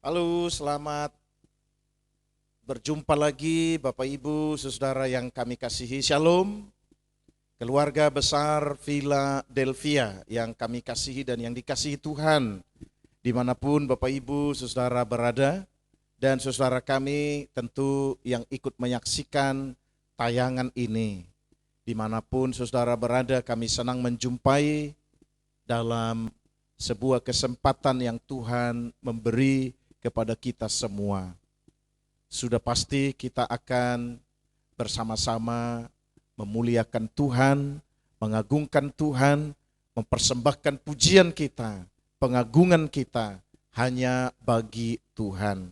Halo, selamat berjumpa lagi Bapak Ibu, Saudara yang kami kasihi. Shalom, keluarga besar Philadelphia yang kami kasihi dan yang dikasihi Tuhan. Dimanapun Bapak Ibu, Saudara berada, dan saudara kami tentu yang ikut menyaksikan tayangan ini. Dimanapun saudara berada, kami senang menjumpai dalam sebuah kesempatan yang Tuhan memberi kepada kita semua. Sudah pasti kita akan bersama-sama memuliakan Tuhan, mengagungkan Tuhan, mempersembahkan pujian kita, pengagungan kita hanya bagi Tuhan.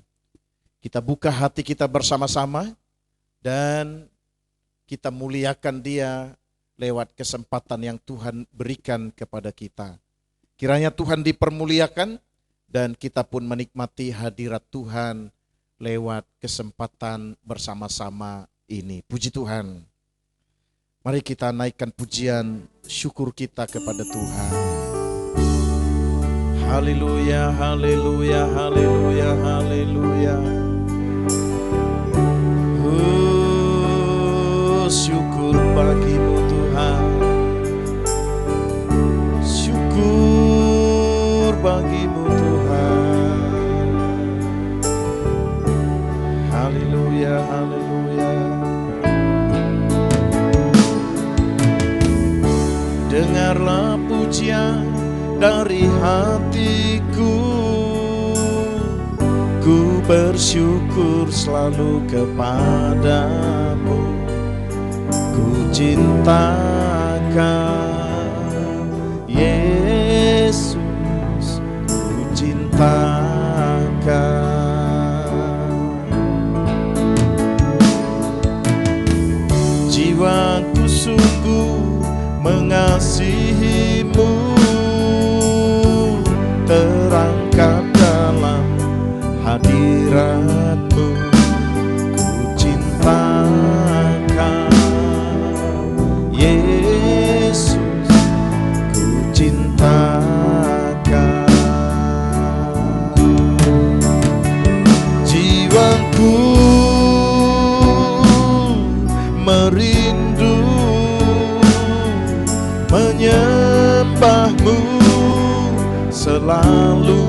Kita buka hati kita bersama-sama dan kita muliakan Dia lewat kesempatan yang Tuhan berikan kepada kita. Kiranya Tuhan dipermuliakan dan kita pun menikmati hadirat Tuhan lewat kesempatan bersama-sama ini. Puji Tuhan. Mari kita naikkan pujian syukur kita kepada Tuhan. Haleluya, haleluya, haleluya, haleluya. Syukur bagimu Tuhan. Syukur bagimu Tuhan. Haleluya, haleluya. Dengarlah pujian dari hatiku, ku bersyukur selalu kepadamu. Ku cintakan Yesus, ku cintakan. Jiwaku sungguh mengasihimu, terangkat dalam hadiratmu. Ku cintakan Yesus, ku cintakan. Jiwaku merindu menyembahmu selalu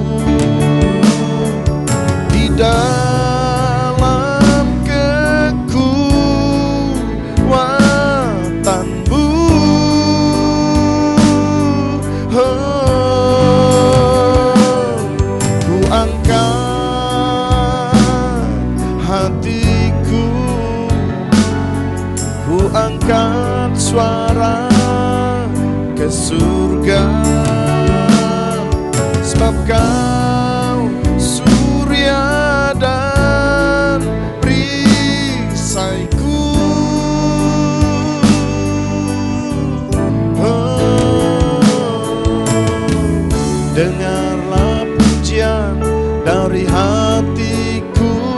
di dalam kekuatanmu. Ku angkat hatiku, ku angkat suara ke surga, sebab Kau surya dan perisaiku. Dengarlah pujian dari hatiku,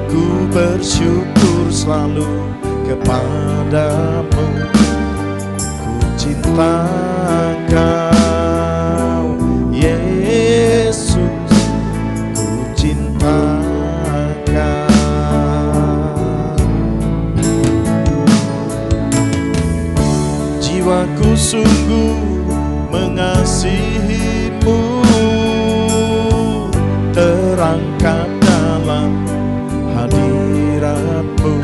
ku bersyukur selalu kepadamu. Ku cinta Kau Yesus, ku cinta Kau. Jiwaku sungguh mengasihimu, terangkat dalam hadiratmu.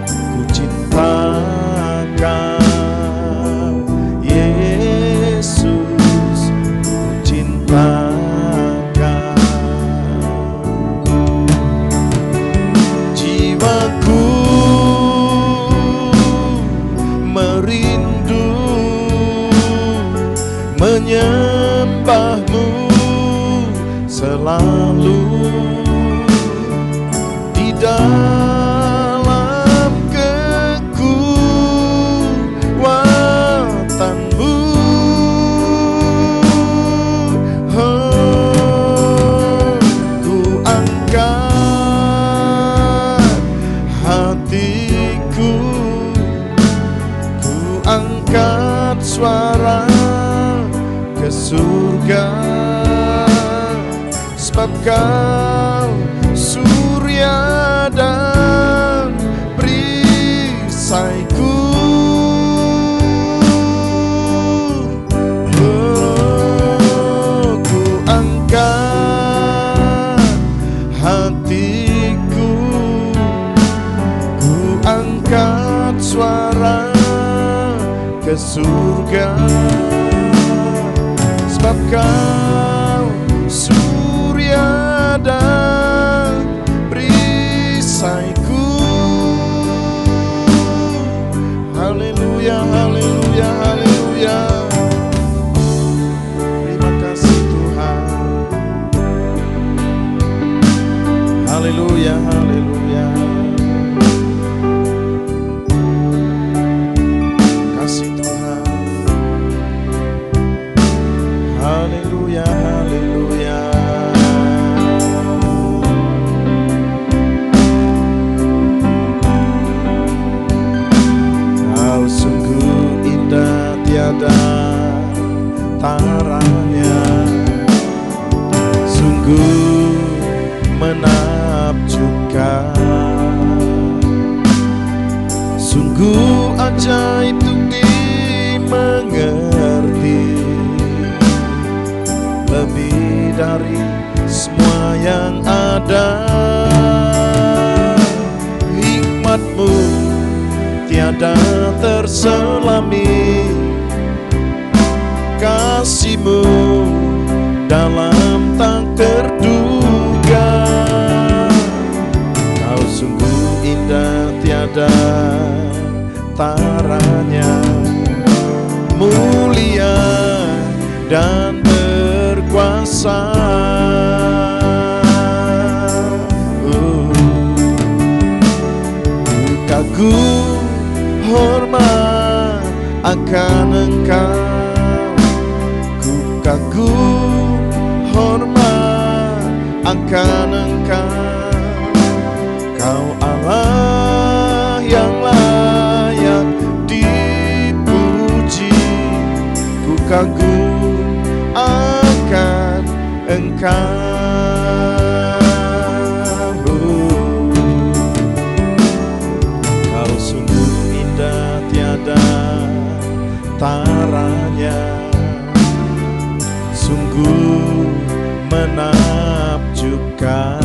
Ku cinta Kau Yesus, ku cinta Kau. Jiwaku merindu menyembahmu selalu di dalam kekuatanmu. Ku angkat hatiku, ku angkat suara ke surga, Kau surya dan perisaiku. Ku angkat hatiku, ku angkat suara ke surga, sebab Kau surya dan perisaiku. Haleluya, haleluya, haleluya. Terima kasih Tuhan. Haleluya, haleluya. Kasih Tuhan. Haleluya, haleluya. Kau sungguh indah, tiada taranya, sungguh menakjubkan, sungguh ajaib untuk dimengerti, lebih dari semua yang ada. Hikmat-Mu tiada terselami, kasih-Mu dalam tak terduga. Kau sungguh indah, tiada taranya, mulia dan berkuasa. Kagum hormat akan Engkau, ku kagum hormat akan Engkau. Kau Allah yang layak dipuji, ku kagum akan Engkau. Kau sungguh indah, tiada taranya, sungguh menakjubkan,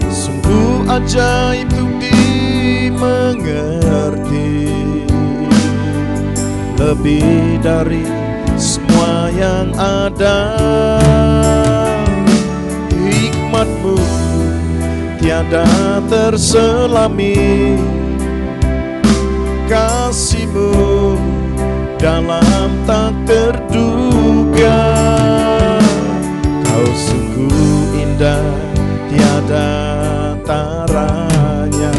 sungguh ajaib untuk dimengerti, lebih dari semua yang ada. Hikmat-Mu tiada terselami, kasih-Mu dalam tak terduga. Kau sungguh indah, tiada taranya,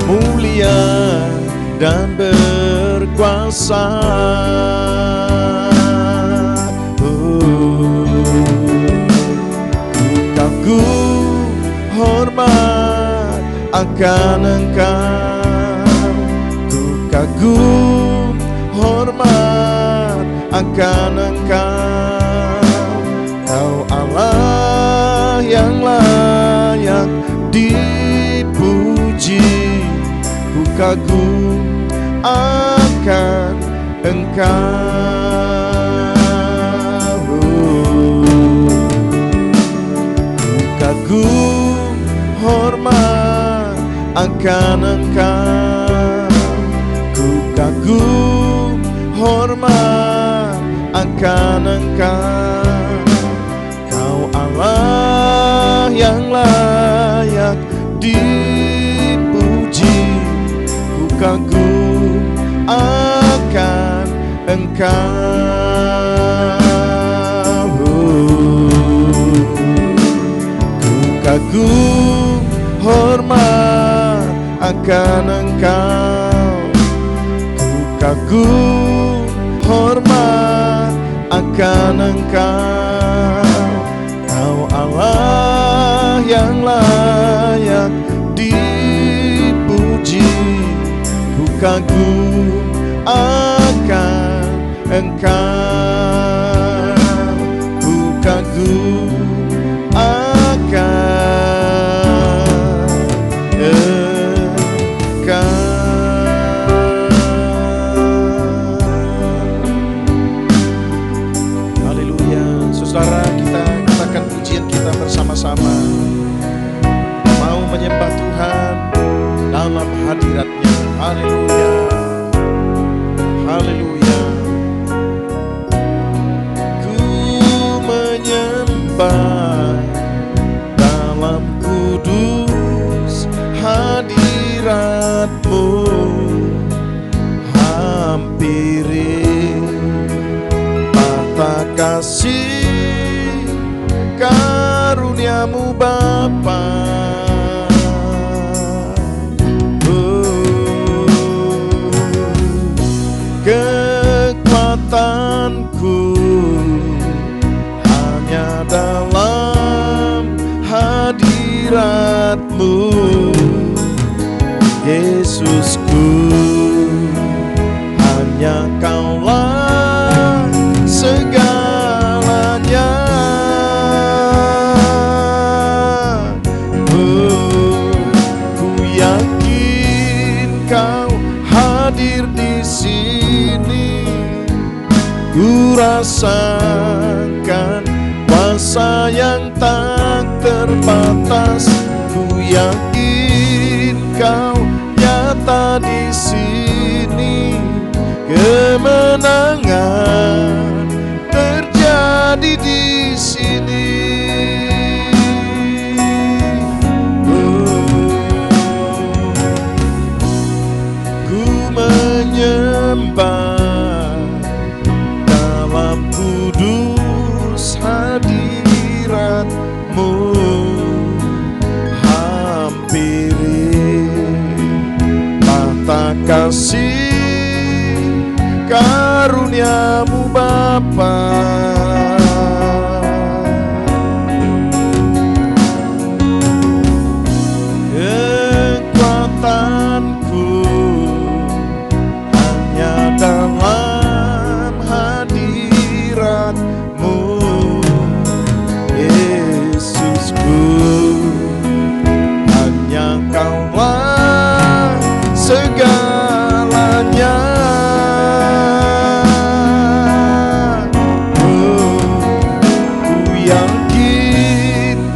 mulia dan berkuasa. Ku kagum hormat akan Engkau, ku kagum hormat akan Engkau. Kau Allah yang layak dipuji, ku kagum akan Engkau. Ku kagum hormat akan Engkau, ku kagum hormat akan Engkau. Kau Allah yang layak dipuji, ku kagum akan Engkau. Ku kagum hormat akan Engkau, ku kagum hormat akan Engkau. Kau Allah yang layak dipuji, ku kagum akan Engkau. karunia-Mu Bapa. Kekuatanku hanya dalam hadirat-Mu, Yesusku. Hanya Kaulah segalanya. Ku yakin Kau hadir di sini. Ku rasakan kuasa yang tak terbatas. Ku yakin Kau nyata di sini. Kemenangan terjadi di sini. Ku menyembah dalam kudus hadirat-Mu. Hampiri tahta kasih karunia-Mu Bapa. Kekuatanku hanya dalam hadirat-Mu, Yesusku. Hanya Kaulah segalanya.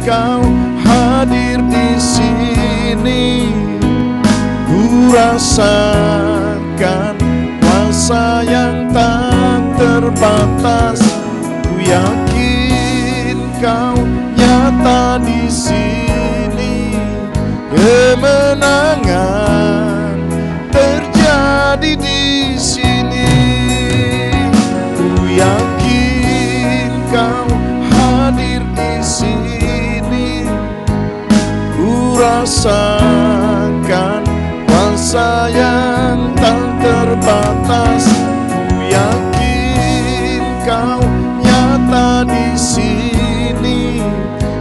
Kau hadir di sini. Ku rasakan kuasa yang tak terbatas. Ku yakin Kau nyata di sini. Kemenangan terjadi di sini. Ku yakin Kau hadir di sini. Rasakan kuasa yang tak terbatas. Ku yakin Kau nyata di sini.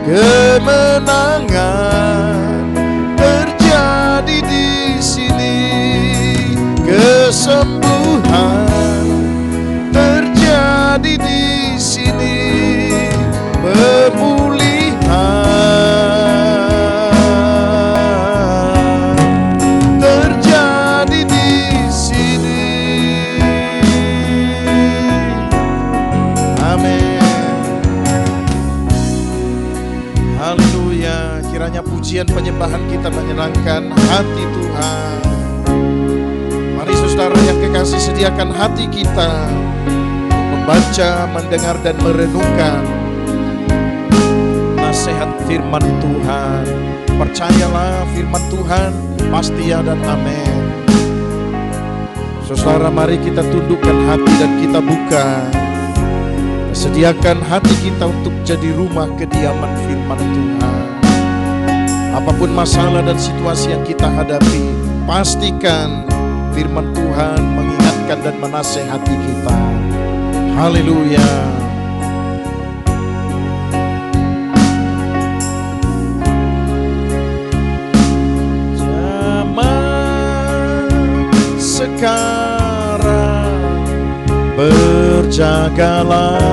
Kemenangan terjadi di sini. Kesembuhan terjadi di sini. Pemulihan pujian penyembahan kita menyenangkan hati Tuhan. Mari saudara yang kekasih, sediakan hati kita membaca, mendengar dan merenungkan nasihat firman Tuhan. Percayalah firman Tuhan pasti ya dan amin. Saudara, mari kita tundukkan hati dan kita buka. Sediakan hati kita untuk jadi rumah kediaman firman Tuhan. Apapun masalah dan situasi yang kita hadapi, pastikan firman Tuhan mengingatkan dan menasehati kita. Haleluya. Zaman sekarang berjagalah.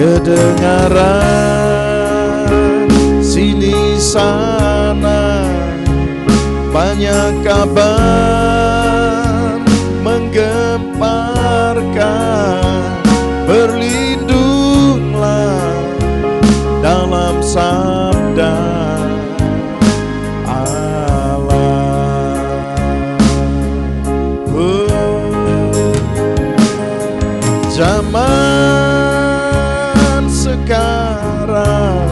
Kedengaran sini sana banyak kabar menggemparkan. Berlindunglah dalam sabda Allah. Zaman sekarang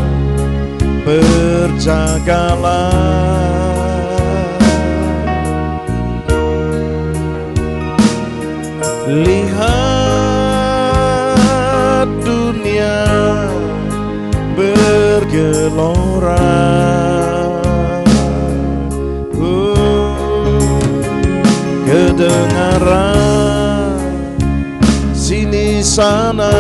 berjagalah. Lihat dunia bergelora, kedengaran sini sana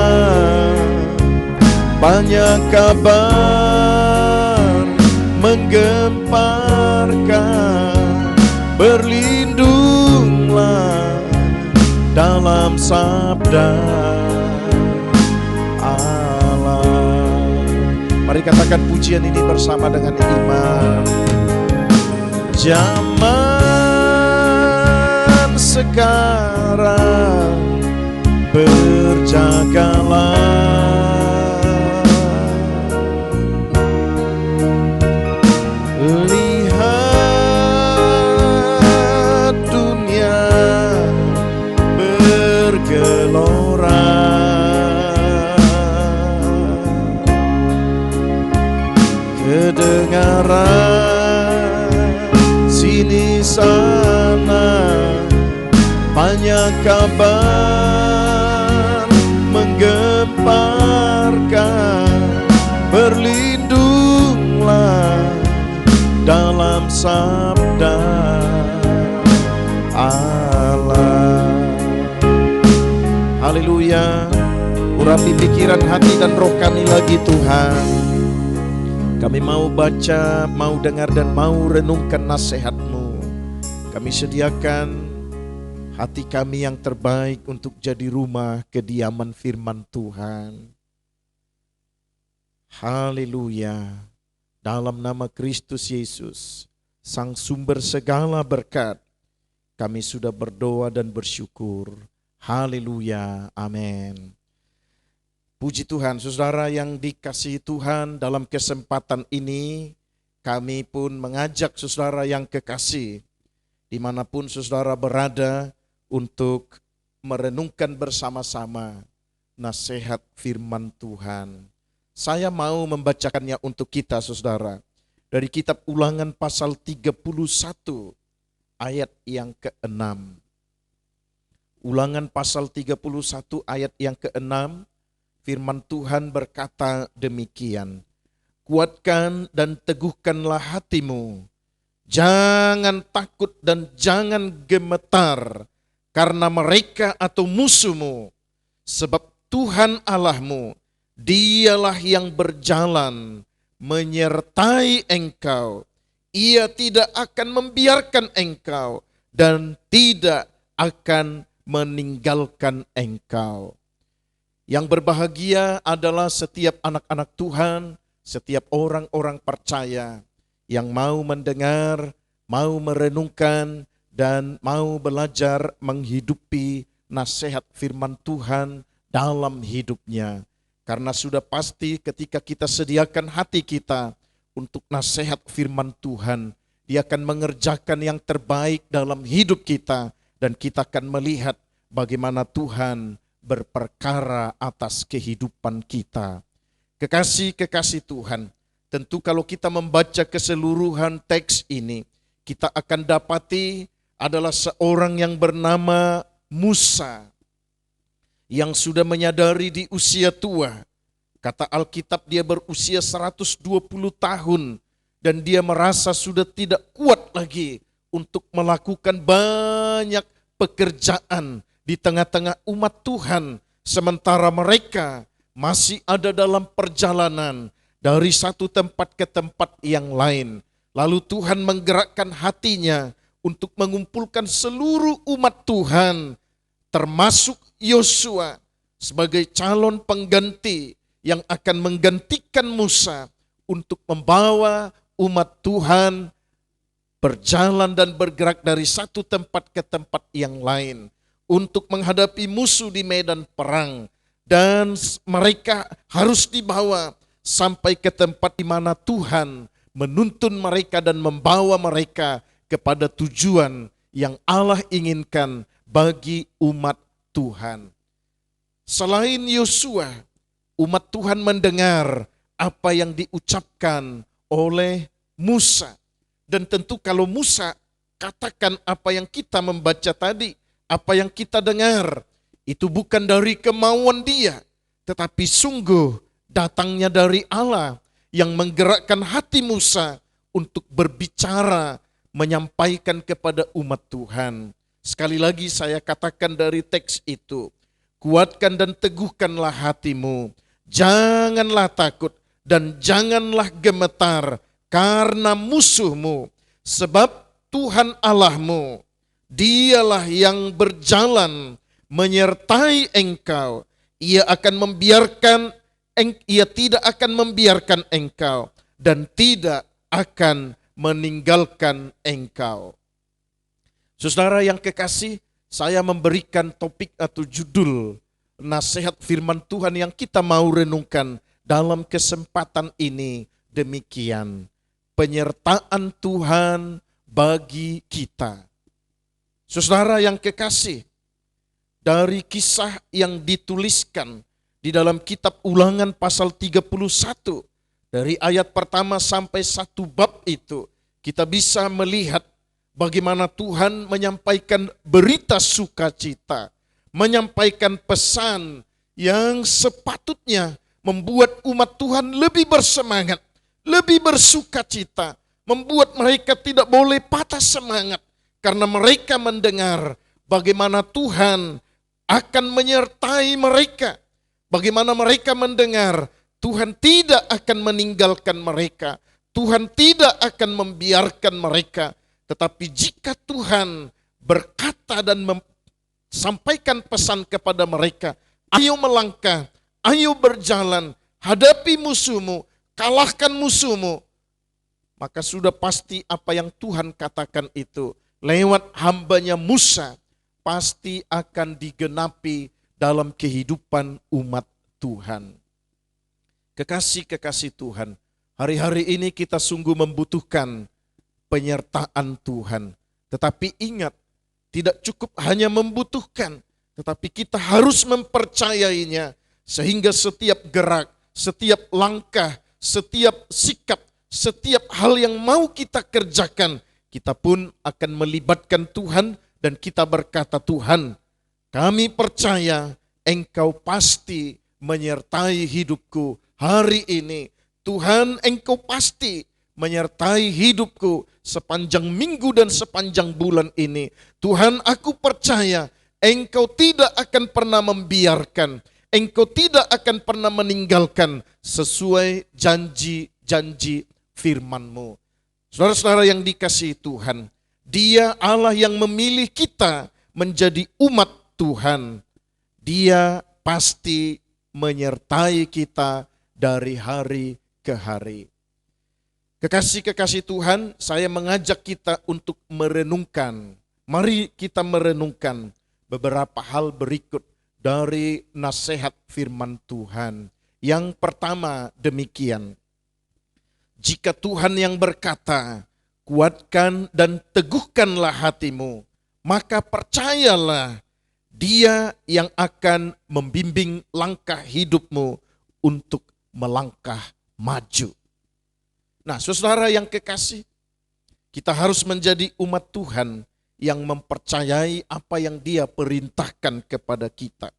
banyak kabar menggemparkan. Berlindunglah dalam sabda Allah. Mari katakan pujian ini bersama dengan iman. Zaman sekarang berjagalah. Lihat dunia bergelora, kedengaran sini sana banyak kabar menggemparkan. Berlindunglah dalam sabda Allah. Haleluya. Urapi pikiran, hati dan roh kami lagi Tuhan. Kami mau baca, mau dengar dan mau renungkan nasihat-Mu. Kami sediakan hati kami yang terbaik untuk jadi rumah kediaman firman Tuhan. Haleluya. Dalam nama Kristus Yesus, Sang sumber segala berkat, kami sudah berdoa dan bersyukur. Haleluya. Amin. Puji Tuhan, saudara yang dikasihi Tuhan, dalam kesempatan ini kami pun mengajak saudara yang kekasih, dimanapun saudara berada, untuk merenungkan bersama-sama nasihat firman Tuhan. Saya mau membacakannya untuk kita saudara, dari kitab Ulangan pasal 31 ayat yang ke-6. Ulangan pasal 31 ayat yang ke-6, firman Tuhan berkata demikian. Kuatkan dan teguhkanlah hatimu, jangan takut dan jangan gemetar karena mereka atau musuhmu, sebab Tuhan Allahmu, Dialah yang berjalan menyertai engkau. Ia tidak akan membiarkan engkau dan tidak akan meninggalkan engkau. Yang berbahagia adalah setiap anak-anak Tuhan, setiap orang-orang percaya yang mau mendengar, mau merenungkan, dan mau belajar menghidupi nasihat firman Tuhan dalam hidupnya. Karena sudah pasti ketika kita sediakan hati kita untuk nasihat firman Tuhan, Dia akan mengerjakan yang terbaik dalam hidup kita, dan kita akan melihat bagaimana Tuhan berperkara atas kehidupan kita. Kekasih-kekasih Tuhan, tentu kalau kita membaca keseluruhan teks ini, kita akan dapati adalah seorang yang bernama Musa, yang sudah menyadari di usia tua. Kata Alkitab dia berusia 120 tahun dan dia merasa sudah tidak kuat lagi untuk melakukan banyak pekerjaan di tengah-tengah umat Tuhan, sementara mereka masih ada dalam perjalanan dari satu tempat ke tempat yang lain. Lalu Tuhan menggerakkan hatinya untuk mengumpulkan seluruh umat Tuhan, termasuk Yosua sebagai calon pengganti yang akan menggantikan Musa untuk membawa umat Tuhan berjalan dan bergerak dari satu tempat ke tempat yang lain untuk menghadapi musuh di medan perang. Dan mereka harus dibawa sampai ke tempat di mana Tuhan menuntun mereka dan membawa mereka kepada tujuan yang Allah inginkan bagi umat Tuhan. Selain Yosua, umat Tuhan mendengar apa yang diucapkan oleh Musa. Dan tentu kalau Musa katakan apa yang kita membaca tadi, apa yang kita dengar, itu bukan dari kemauan dia, tetapi sungguh datangnya dari Allah yang menggerakkan hati Musa untuk berbicara, menyampaikan kepada umat Tuhan. Sekali lagi saya katakan dari teks itu, kuatkan dan teguhkanlah hatimu, janganlah takut dan janganlah gemetar karena musuhmu, sebab Tuhan Allahmu, Dialah yang berjalan menyertai engkau. Ia tidak akan membiarkan engkau dan tidak akan meninggalkan engkau. Saudara yang kekasih, saya memberikan topik atau judul nasihat firman Tuhan yang kita mau renungkan dalam kesempatan ini demikian. Penyertaan Tuhan bagi kita. Saudara yang kekasih, dari kisah yang dituliskan di dalam kitab Ulangan pasal 31, dari ayat pertama sampai 1 bab itu, kita bisa melihat bagaimana Tuhan menyampaikan berita sukacita, menyampaikan pesan yang sepatutnya membuat umat Tuhan lebih bersemangat, lebih bersukacita, membuat mereka tidak boleh patah semangat karena mereka mendengar bagaimana Tuhan akan menyertai mereka, bagaimana mereka mendengar Tuhan tidak akan meninggalkan mereka, Tuhan tidak akan membiarkan mereka. Tetapi jika Tuhan berkata dan sampaikan pesan kepada mereka, ayo melangkah, ayo berjalan, hadapi musuhmu, kalahkan musuhmu, maka sudah pasti apa yang Tuhan katakan itu lewat hambanya Musa pasti akan digenapi dalam kehidupan umat Tuhan. Kekasih-kekasih Tuhan, hari-hari ini kita sungguh membutuhkan penyertaan Tuhan. Tetapi ingat, tidak cukup hanya membutuhkan, tetapi kita harus mempercayainya. Sehingga setiap gerak, setiap langkah, setiap sikap, setiap hal yang mau kita kerjakan, kita pun akan melibatkan Tuhan dan kita berkata, Tuhan, kami percaya Engkau pasti menyertai hidupku hari ini. Tuhan, Engkau pasti menyertai hidupku sepanjang minggu dan sepanjang bulan ini. Tuhan, aku percaya Engkau tidak akan pernah membiarkan, Engkau tidak akan pernah meninggalkan sesuai janji-janji firman-Mu. Saudara-saudara yang dikasihi Tuhan, Dia Allah yang memilih kita menjadi umat Tuhan. Dia pasti menyertai kita dari hari ke hari. Kekasih-kekasih Tuhan, saya mengajak kita untuk merenungkan. Mari kita merenungkan beberapa hal berikut dari nasihat firman Tuhan. Yang pertama demikian, jika Tuhan yang berkata, kuatkan dan teguhkanlah hatimu, maka percayalah Dia yang akan membimbing langkah hidupmu untuk melangkah maju. Nah, saudara yang kekasih, kita harus menjadi umat Tuhan yang mempercayai apa yang Dia perintahkan kepada kita.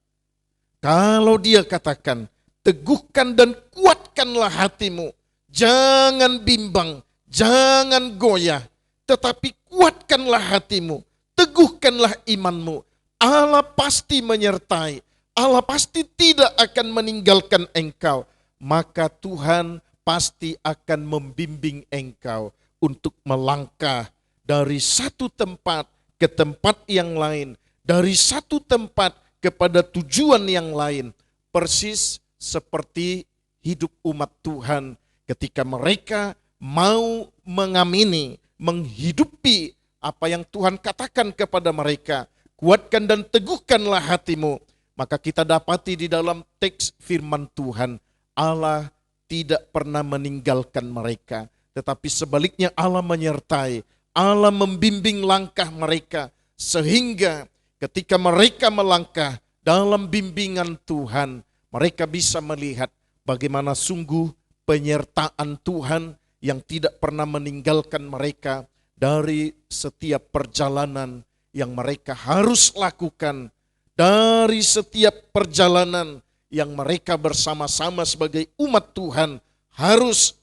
Kalau Dia katakan, teguhkan dan kuatkanlah hatimu, jangan bimbang, jangan goyah, tetapi kuatkanlah hatimu, teguhkanlah imanmu. Allah pasti menyertai, Allah pasti tidak akan meninggalkan engkau. Maka Tuhan pasti akan membimbing engkau untuk melangkah dari satu tempat ke tempat yang lain, dari satu tempat kepada tujuan yang lain. Persis seperti hidup umat Tuhan ketika mereka mau mengamini, menghidupi apa yang Tuhan katakan kepada mereka. Kuatkan dan teguhkanlah hatimu. Maka kita dapati di dalam teks firman Tuhan, Allah tidak pernah meninggalkan mereka. Tetapi sebaliknya Allah menyertai, Allah membimbing langkah mereka. Sehingga ketika mereka melangkah dalam bimbingan Tuhan, Mereka bisa melihat bagaimana sungguh penyertaan Tuhan yang tidak pernah meninggalkan mereka dari setiap perjalanan yang mereka harus lakukan, dari setiap perjalanan yang mereka bersama-sama sebagai umat Tuhan harus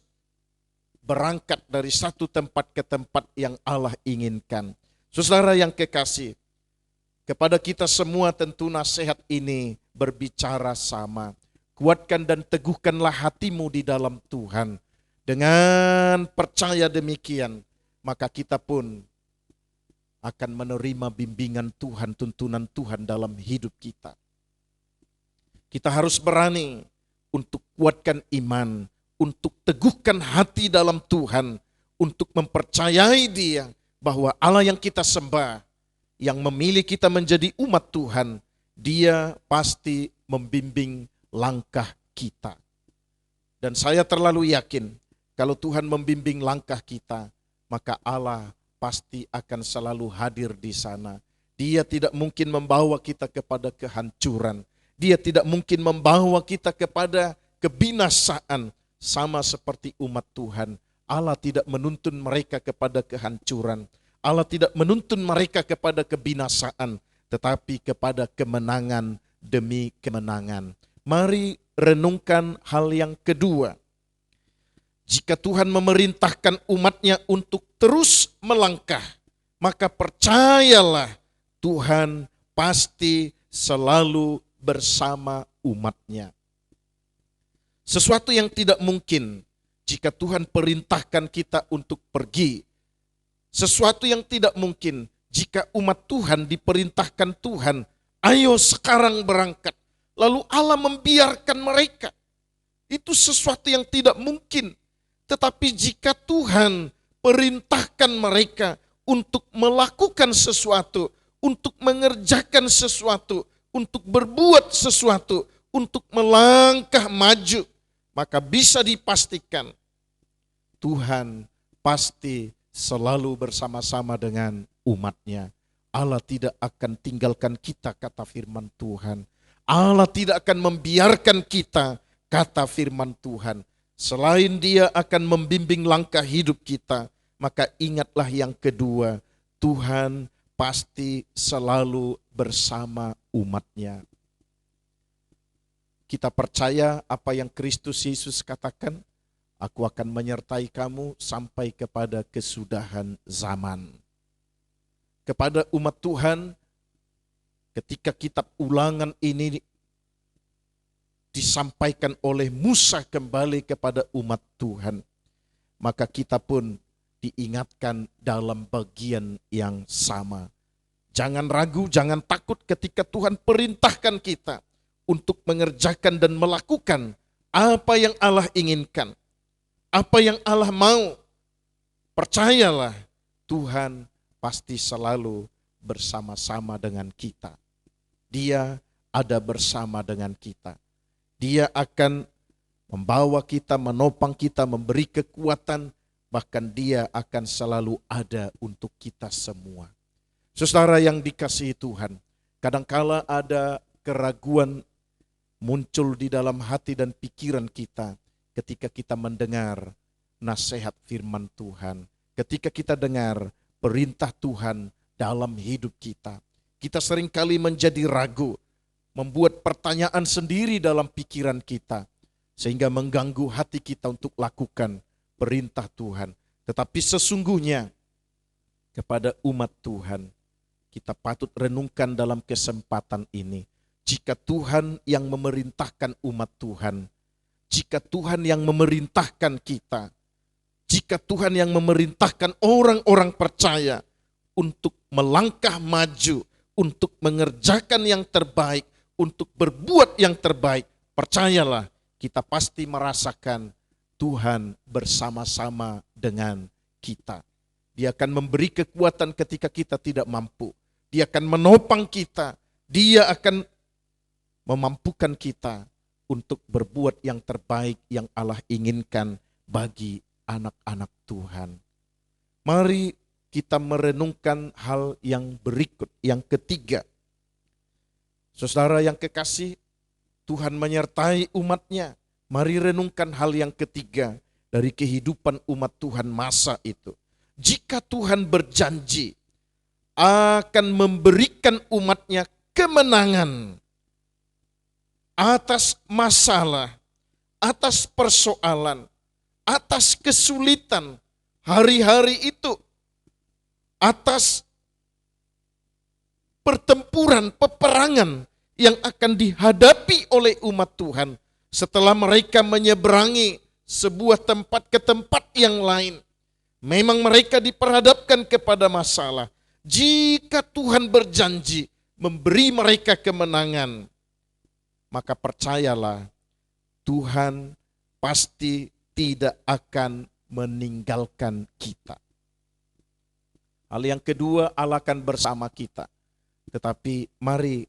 berangkat dari satu tempat ke tempat yang Allah inginkan. Saudara yang kekasih, kepada kita semua tentu nasihat ini berbicara sama. Kuatkan dan teguhkanlah hatimu di dalam Tuhan. Dengan percaya demikian, maka kita pun akan menerima bimbingan Tuhan, tuntunan Tuhan dalam hidup kita. Kita harus berani untuk kuatkan iman, untuk teguhkan hati dalam Tuhan, untuk mempercayai Dia bahwa Allah yang kita sembah, yang memilih kita menjadi umat Tuhan, Dia pasti membimbing langkah kita. Dan saya terlalu yakin, kalau Tuhan membimbing langkah kita, maka Allah pasti akan selalu hadir di sana. Dia tidak mungkin membawa kita kepada kehancuran. Dia tidak mungkin membawa kita kepada kebinasaan. Sama seperti umat Tuhan, Allah tidak menuntun mereka kepada kehancuran. Allah tidak menuntun mereka kepada kebinasaan, tetapi kepada kemenangan demi kemenangan. Mari renungkan hal yang kedua. Jika Tuhan memerintahkan umatnya untuk terus melangkah, maka percayalah Tuhan pasti selalu bersama umatnya. Sesuatu yang tidak mungkin jika Tuhan perintahkan kita untuk pergi. Sesuatu yang tidak mungkin jika umat Tuhan diperintahkan Tuhan, ayo sekarang berangkat. Lalu Allah membiarkan mereka. Itu sesuatu yang tidak mungkin. Tetapi jika Tuhan perintahkan mereka untuk melakukan sesuatu, untuk mengerjakan sesuatu, untuk berbuat sesuatu, untuk melangkah maju, maka bisa dipastikan Tuhan pasti selalu bersama-sama dengan umatnya. Allah tidak akan tinggalkan kita, kata firman Tuhan. Allah tidak akan membiarkan kita, kata firman Tuhan. Selain Dia akan membimbing langkah hidup kita, maka ingatlah yang kedua, Tuhan pasti selalu bersama umatnya. Kita percaya apa yang Kristus Yesus katakan, aku akan menyertai kamu sampai kepada kesudahan zaman. Kepada umat Tuhan, ketika kitab Ulangan ini disampaikan oleh Musa kembali kepada umat Tuhan, maka kita pun diingatkan dalam bagian yang sama. Jangan ragu, jangan takut ketika Tuhan perintahkan kita untuk mengerjakan dan melakukan apa yang Allah inginkan, apa yang Allah mau. Percayalah, Tuhan pasti selalu bersama-sama dengan kita. Dia ada bersama dengan kita. Dia akan membawa kita, menopang kita, memberi kekuatan, bahkan Dia akan selalu ada untuk kita semua. Saudara yang dikasihi Tuhan, kadangkala ada keraguan muncul di dalam hati dan pikiran kita ketika kita mendengar nasihat firman Tuhan, ketika kita dengar perintah Tuhan dalam hidup kita. Kita seringkali menjadi ragu, membuat pertanyaan sendiri dalam pikiran kita, sehingga mengganggu hati kita untuk lakukan perintah Tuhan. Tetapi sesungguhnya kepada umat Tuhan, kita patut renungkan dalam kesempatan ini. Jika Tuhan yang memerintahkan umat Tuhan, jika Tuhan yang memerintahkan kita, jika Tuhan yang memerintahkan orang-orang percaya untuk melangkah maju, untuk mengerjakan yang terbaik, untuk berbuat yang terbaik, percayalah kita pasti merasakan Tuhan bersama-sama dengan kita. Dia akan memberi kekuatan ketika kita tidak mampu. Dia akan menopang kita. Dia akan memampukan kita untuk berbuat yang terbaik yang Allah inginkan bagi anak-anak Tuhan. Mari kita merenungkan hal yang berikut, yang ketiga. Saudara yang kekasih, Tuhan menyertai umatnya. Mari renungkan hal yang ketiga dari kehidupan umat Tuhan masa itu. Jika Tuhan berjanji akan memberikan umatnya kemenangan atas masalah, atas persoalan, atas kesulitan hari-hari itu, atas pertempuran, peperangan yang akan dihadapi oleh umat Tuhan setelah mereka menyeberangi sebuah tempat ke tempat yang lain. Memang mereka diperhadapkan kepada masalah. Jika Tuhan berjanji memberi mereka kemenangan, maka percayalah Tuhan pasti tidak akan meninggalkan kita. Hal yang kedua, Allah akan bersama kita. Tetapi mari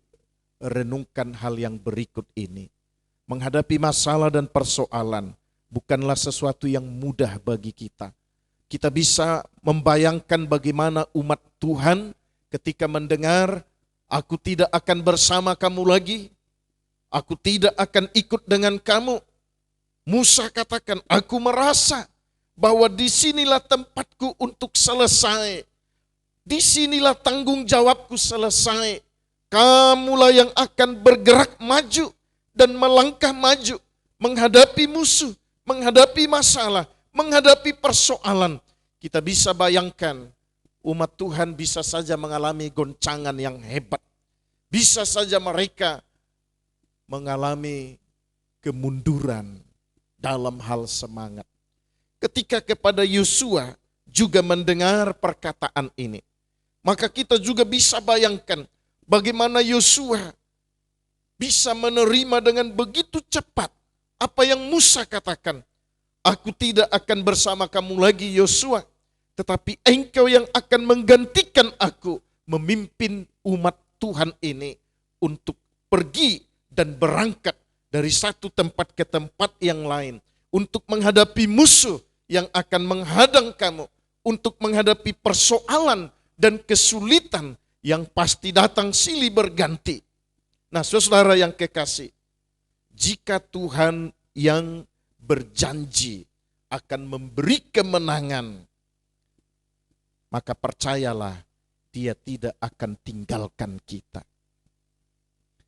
renungkan hal yang berikut ini. Menghadapi masalah dan persoalan bukanlah sesuatu yang mudah bagi kita. Kita bisa membayangkan bagaimana umat Tuhan ketika mendengar, aku tidak akan bersama kamu lagi, aku tidak akan ikut dengan kamu. Musa katakan, aku merasa bahwa disinilah tempatku untuk selesai. Disinilah tanggung jawabku selesai. Kamulah yang akan bergerak maju dan melangkah maju, menghadapi musuh, menghadapi masalah, menghadapi persoalan. Kita bisa bayangkan umat Tuhan bisa saja mengalami goncangan yang hebat. Bisa saja mereka mengalami kemunduran dalam hal semangat. Ketika kepada Yosua juga mendengar perkataan ini, maka kita juga bisa bayangkan bagaimana Yosua bisa menerima dengan begitu cepat apa yang Musa katakan. Aku tidak akan bersama kamu lagi Yosua, tetapi engkau yang akan menggantikan aku memimpin umat Tuhan ini untuk pergi dan berangkat dari satu tempat ke tempat yang lain, untuk menghadapi musuh yang akan menghadang kamu, untuk menghadapi persoalan dan kesulitan yang pasti datang silih berganti. Nah, saudara yang kekasih, jika Tuhan yang berjanji akan memberi kemenangan, maka percayalah Dia tidak akan tinggalkan kita.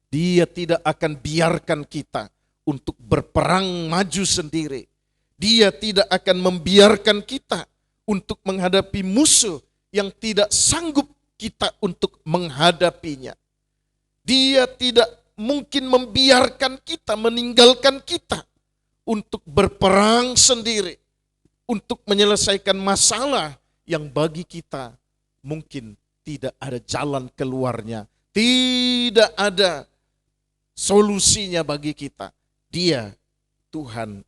Dia tidak akan biarkan kita untuk berperang maju sendiri. Dia tidak akan membiarkan kita untuk menghadapi musuh yang tidak sanggup kita untuk menghadapinya. Dia tidak mungkin membiarkan kita, meninggalkan kita untuk berperang sendiri, untuk menyelesaikan masalah yang bagi kita mungkin tidak ada jalan keluarnya, tidak ada solusinya bagi kita. Dia, Tuhan,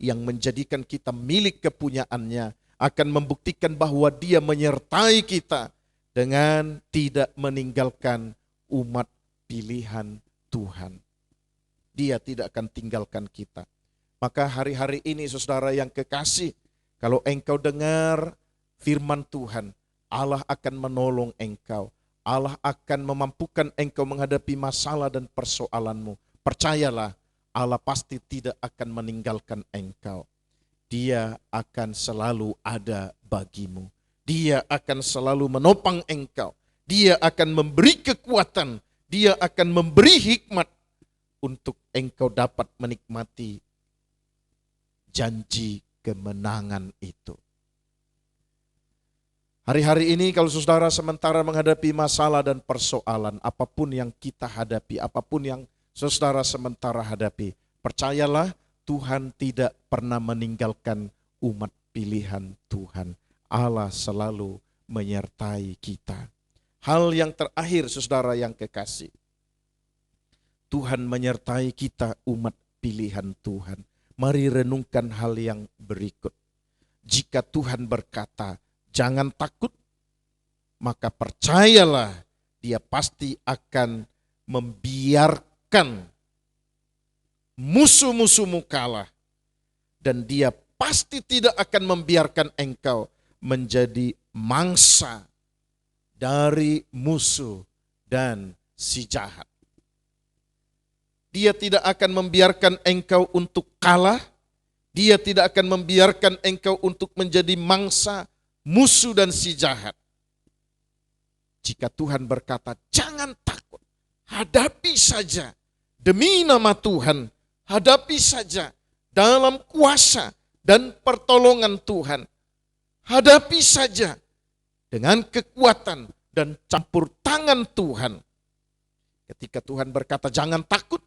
yang menjadikan kita milik kepunyaannya, akan membuktikan bahwa Dia menyertai kita dengan tidak meninggalkan umat pilihan Tuhan. Dia tidak akan tinggalkan kita. Maka hari-hari ini saudara yang kekasih, kalau engkau dengar firman Tuhan, Allah akan menolong engkau. Allah akan memampukan engkau menghadapi masalah dan persoalanmu. Percayalah, Allah pasti tidak akan meninggalkan engkau. Dia akan selalu ada bagimu. Dia akan selalu menopang engkau. Dia akan memberi kekuatan. Dia akan memberi hikmat untuk engkau dapat menikmati janji kemenangan itu. Hari-hari ini kalau saudara sementara menghadapi masalah dan persoalan, apapun yang kita hadapi, apapun yang saudara sementara hadapi, percayalah Tuhan tidak pernah meninggalkan umat pilihan Tuhan. Allah selalu menyertai kita. Hal yang terakhir saudara yang kekasih, Tuhan menyertai kita umat pilihan Tuhan. Mari renungkan hal yang berikut. Jika Tuhan berkata, jangan takut, maka percayalah Dia pasti akan membiarkan musuh-musuhmu kalah. Dan Dia pasti tidak akan membiarkan engkau menjadi mangsa dari musuh dan si jahat. Dia tidak akan membiarkan engkau untuk kalah. Dia tidak akan membiarkan engkau untuk menjadi mangsa, musuh dan si jahat. Jika Tuhan berkata, jangan takut, hadapi saja demi nama Tuhan, hadapi saja dalam kuasa dan pertolongan Tuhan. Hadapi saja dengan kekuatan dan campur tangan Tuhan. Ketika Tuhan berkata jangan takut,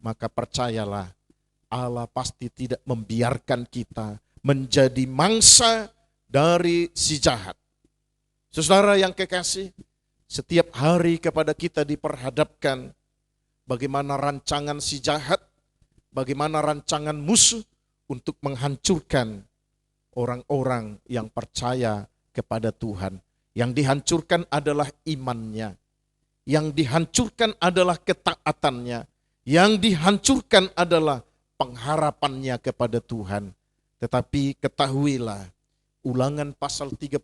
maka percayalah Allah pasti tidak membiarkan kita menjadi mangsa dari si jahat. Saudara yang kekasih, setiap hari kepada kita diperhadapkan bagaimana rancangan si jahat, bagaimana rancangan musuh untuk menghancurkan orang-orang yang percaya kepada Tuhan. Yang dihancurkan adalah imannya, yang dihancurkan adalah ketaatannya, yang dihancurkan adalah pengharapannya kepada Tuhan. Tetapi ketahuilah, Ulangan pasal 31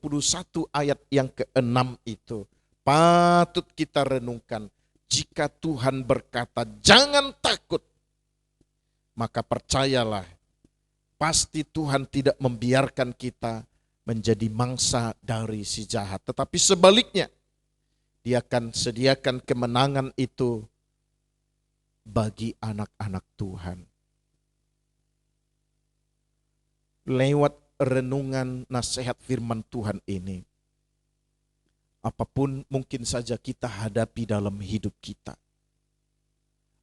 ayat yang ke-6 itu patut kita renungkan. Jika Tuhan berkata jangan takut, maka percayalah, pasti Tuhan tidak membiarkan kita menjadi mangsa dari si jahat. Tetapi sebaliknya, Dia akan sediakan kemenangan itu bagi anak-anak Tuhan. Lewat renungan nasihat firman Tuhan ini, apapun mungkin saja kita hadapi dalam hidup kita,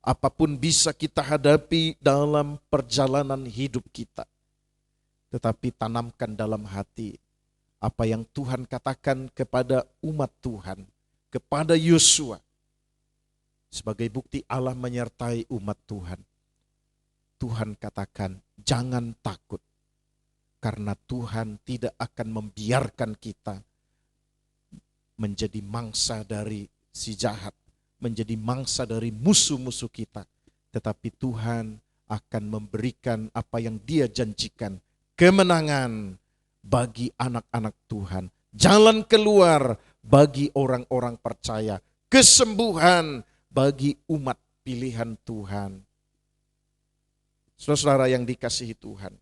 apapun bisa kita hadapi dalam perjalanan hidup kita, tetapi tanamkan dalam hati apa yang Tuhan katakan kepada umat Tuhan, kepada Yosua. Sebagai bukti Allah menyertai umat Tuhan. Tuhan katakan jangan takut, karena Tuhan tidak akan membiarkan kita menjadi mangsa dari si jahat, menjadi mangsa dari musuh-musuh kita. Tetapi Tuhan akan memberikan apa yang Dia janjikan, kemenangan bagi anak-anak Tuhan, jalan keluar bagi orang-orang percaya, kesembuhan bagi umat pilihan Tuhan. Saudara yang dikasihi Tuhan,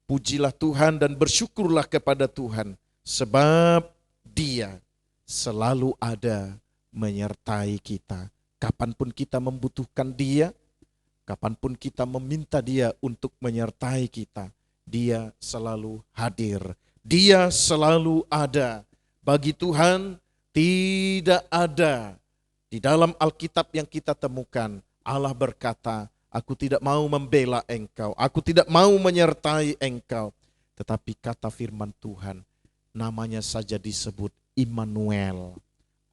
pujilah Tuhan dan bersyukurlah kepada Tuhan, sebab Dia selalu ada menyertai kita. Kapanpun kita membutuhkan Dia, kapanpun kita meminta Dia untuk menyertai kita, Dia selalu hadir. Dia selalu ada. Bagi Tuhan tidak ada. Di dalam Alkitab yang kita temukan, Allah berkata, aku tidak mau membela engkau, aku tidak mau menyertai engkau. Tetapi kata firman Tuhan, namanya saja disebut Immanuel,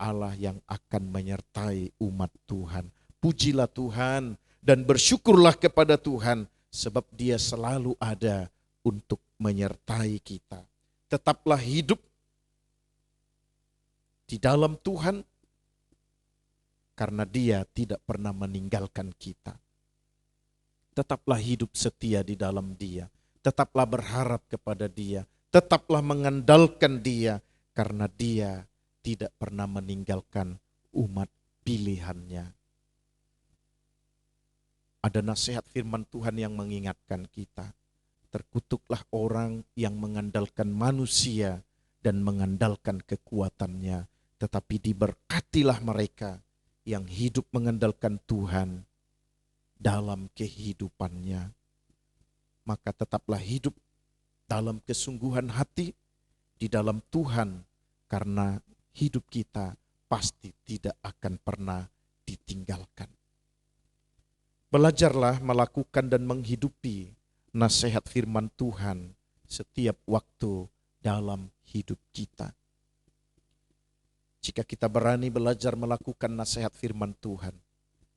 Allah yang akan menyertai umat Tuhan. Pujilah Tuhan dan bersyukurlah kepada Tuhan, sebab Dia selalu ada untuk menyertai kita. Tetaplah hidup di dalam Tuhan, karena Dia tidak pernah meninggalkan kita. Tetaplah hidup setia di dalam Dia. Tetaplah berharap kepada Dia. Tetaplah mengandalkan Dia, karena Dia tidak pernah meninggalkan umat pilihannya. Ada nasihat firman Tuhan yang mengingatkan kita. Terkutuklah orang yang mengandalkan manusia dan mengandalkan kekuatannya. Tetapi diberkatilah mereka yang hidup mengandalkan Tuhan dalam kehidupannya. Maka tetaplah hidup dalam kesungguhan hati di dalam Tuhan, karena hidup kita pasti tidak akan pernah ditinggalkan. Belajarlah melakukan dan menghidupi nasihat firman Tuhan setiap waktu dalam hidup kita. Jika kita berani belajar melakukan nasihat firman Tuhan,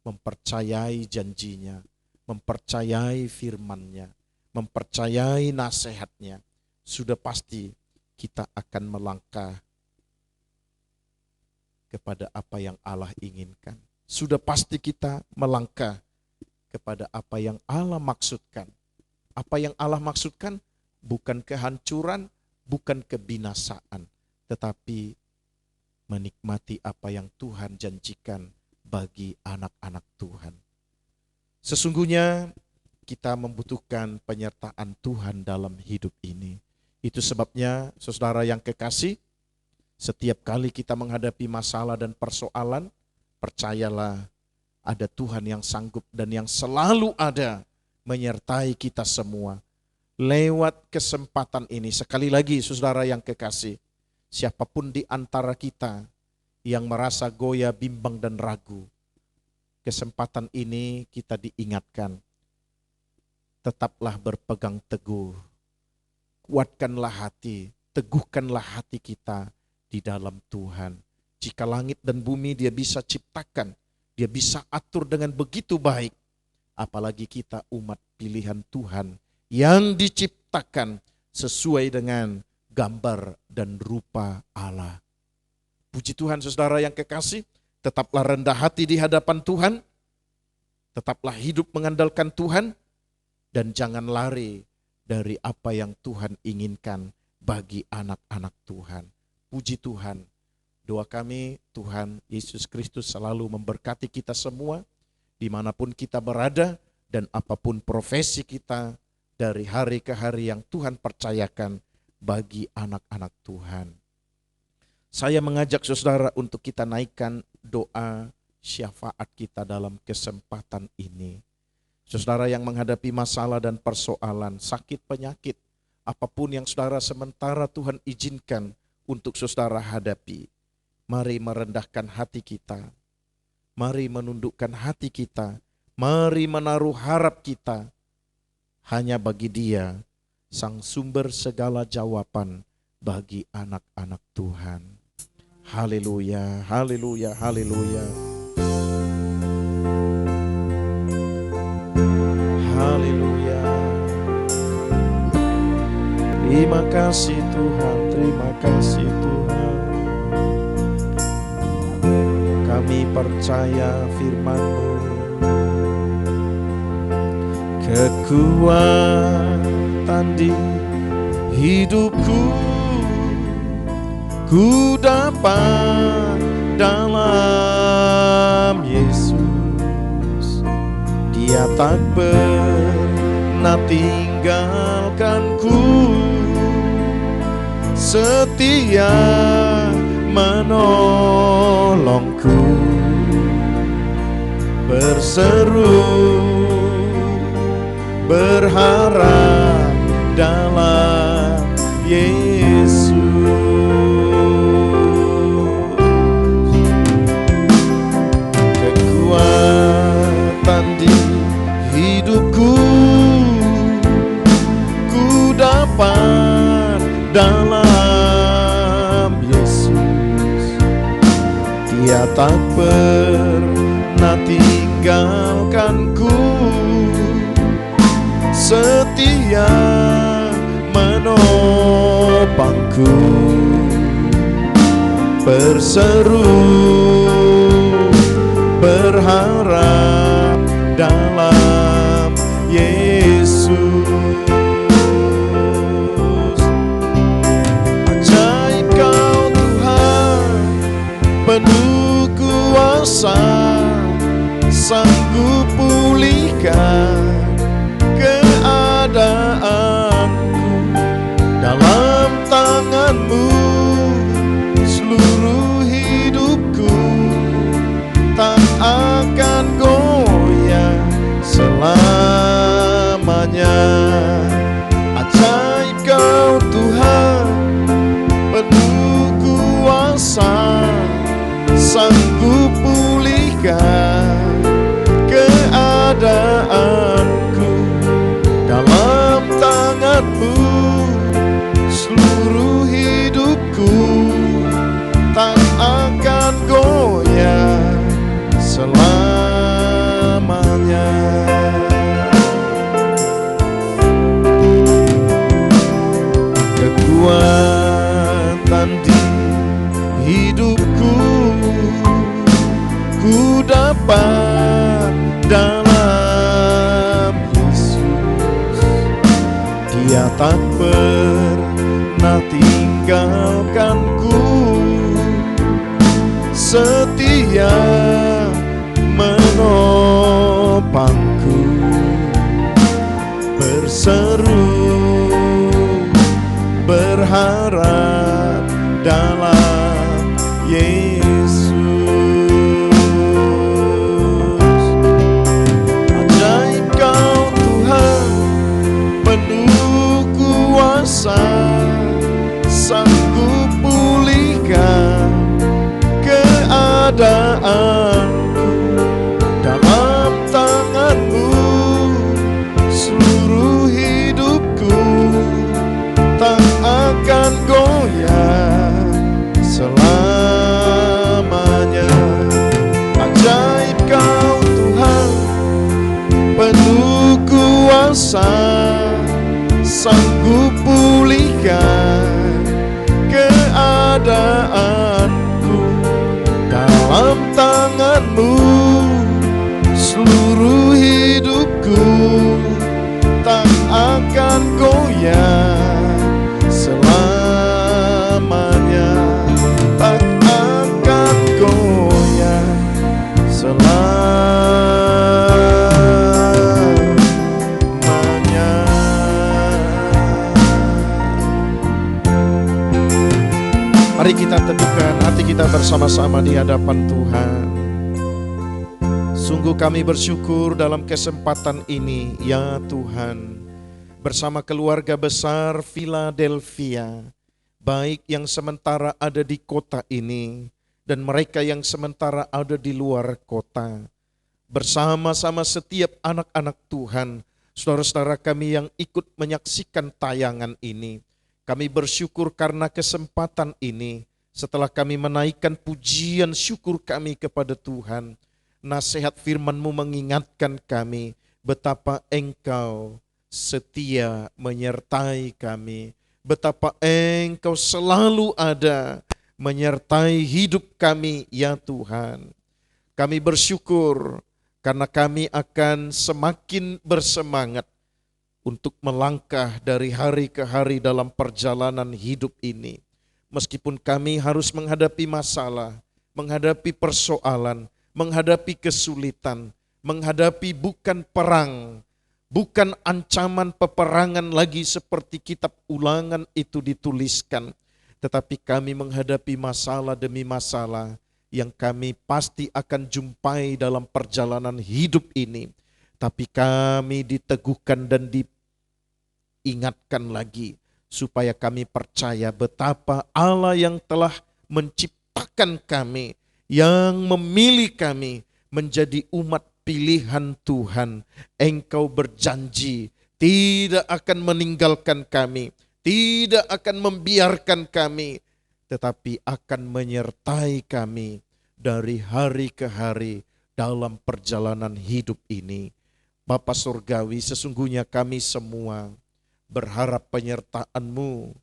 mempercayai janjinya, mempercayai firman-Nya, mempercayai nasihatnya, sudah pasti kita akan melangkah kepada apa yang Allah inginkan. Sudah pasti kita melangkah kepada apa yang Allah maksudkan. Apa yang Allah maksudkan bukan kehancuran, bukan kebinasaan, tetapi menikmati apa yang Tuhan janjikan bagi anak-anak Tuhan. Sesungguhnya kita membutuhkan penyertaan Tuhan dalam hidup ini. Itu sebabnya saudara yang kekasih, setiap kali kita menghadapi masalah dan persoalan, percayalah ada Tuhan yang sanggup dan yang selalu ada menyertai kita semua. Lewat kesempatan ini, sekali lagi saudara yang kekasih, siapapun di antara kita yang merasa goyah, bimbang dan ragu, kesempatan ini kita diingatkan, tetaplah berpegang teguh, kuatkanlah hati, teguhkanlah hati kita di dalam Tuhan. Jika langit dan bumi Dia bisa ciptakan, Dia bisa atur dengan begitu baik, apalagi kita umat pilihan Tuhan yang diciptakan sesuai dengan gambar dan rupa Allah. Puji Tuhan saudara yang kekasih, tetaplah rendah hati di hadapan Tuhan, tetaplah hidup mengandalkan Tuhan, dan jangan lari dari apa yang Tuhan inginkan bagi anak-anak Tuhan. Puji Tuhan, doa kami Tuhan Yesus Kristus selalu memberkati kita semua, dimanapun kita berada dan apapun profesi kita dari hari ke hari yang Tuhan percayakan bagi anak-anak Tuhan. Saya mengajak saudara untuk kita naikkan doa syafaat kita dalam kesempatan ini. Saudara yang menghadapi masalah dan persoalan, sakit, penyakit, apapun yang saudara sementara Tuhan izinkan untuk saudara hadapi, mari merendahkan hati kita, mari menundukkan hati kita, mari menaruh harap kita hanya bagi Dia, Sang Sumber segala jawaban bagi anak-anak Tuhan. Haleluya, haleluya, haleluya. Haleluya. Terima kasih Tuhan, terima kasih Tuhan. Kami percaya firman-Mu, kekuatan di hidupku, ku dapat dalam Yesus. Dia tak pernah tinggalkanku, setia menolongku, berseru berharap dalam Yesus. Kekuatan di hidupku, ku dapat dalam Yesus. Dia tak pernah tinggalkanku, setia menopangku, berseru berharap dalam Yesus. Ajaib Kau Tuhan, penuh kuasa, sanggup pulihkan keadaanku. Dalam tangan-Mu seluruh hidupku tak akan goyah selamanya. Ajaib Kau Tuhan, penuh kuasa, sanggup pulihkan keadaanku. Dalam tangan-Mu seluruh hidupku tak akan goyah selamanya. Kekuatan di hidupku, ku dapat dalam Yesus. Dia tak pernah tinggalkanku, setia seru berharap dalam Yesus. Ajaib Kau Tuhan, penuh kuasa, sanggup pulihkan keadaanku. Dalam tangan-Mu seluruh hidupku tak akan goyah selamanya. Ajaib Kau Tuhan, penuh kuasa, sanggup pulihkan keadaanku. Dalam tangan-Mu seluruh hidupku tak akan goyah selamanya, tak akan goyah selamanya. Mari kita teduhkan hati kita bersama-sama di hadapan Tuhan. Sungguh kami bersyukur dalam kesempatan ini, ya Tuhan, bersama keluarga besar Philadelphia, baik yang sementara ada di kota ini dan mereka yang sementara ada di luar kota. Bersama-sama setiap anak-anak Tuhan, saudara-saudara kami yang ikut menyaksikan tayangan ini, kami bersyukur karena kesempatan ini. Setelah kami menaikkan pujian syukur kami kepada Tuhan, nasihat firman-Mu mengingatkan kami betapa Engkau setia menyertai kami, betapa Engkau selalu ada menyertai hidup kami, ya Tuhan. Kami bersyukur karena kami akan semakin bersemangat untuk melangkah dari hari ke hari dalam perjalanan hidup ini. Meskipun kami harus menghadapi masalah, menghadapi persoalan, menghadapi kesulitan, menghadapi bukan perang, bukan ancaman peperangan lagi seperti kitab Ulangan itu dituliskan, tetapi kami menghadapi masalah demi masalah yang kami pasti akan jumpai dalam perjalanan hidup ini. Tapi kami diteguhkan dan diingatkan lagi supaya kami percaya betapa Allah yang telah menciptakan kami, yang memilih kami menjadi umat pilihan Tuhan. Engkau berjanji tidak akan meninggalkan kami, tidak akan membiarkan kami, tetapi akan menyertai kami dari hari ke hari dalam perjalanan hidup ini. Bapa Surgawi, sesungguhnya kami semua berharap penyertaan-Mu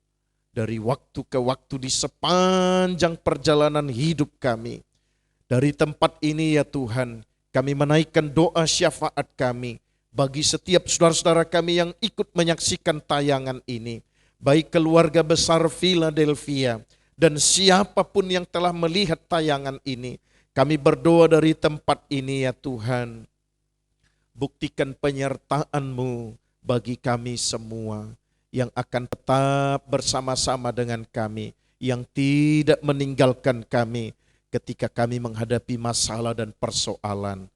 dari waktu ke waktu di sepanjang perjalanan hidup kami. Dari tempat ini, ya Tuhan, kami menaikkan doa syafaat kami bagi setiap saudara-saudara kami yang ikut menyaksikan tayangan ini, baik keluarga besar Philadelphia dan siapapun yang telah melihat tayangan ini. Kami berdoa dari tempat ini, ya Tuhan, buktikan penyertaan-Mu bagi kami semua yang akan tetap bersama-sama dengan kami, yang tidak meninggalkan kami ketika kami menghadapi masalah dan persoalan.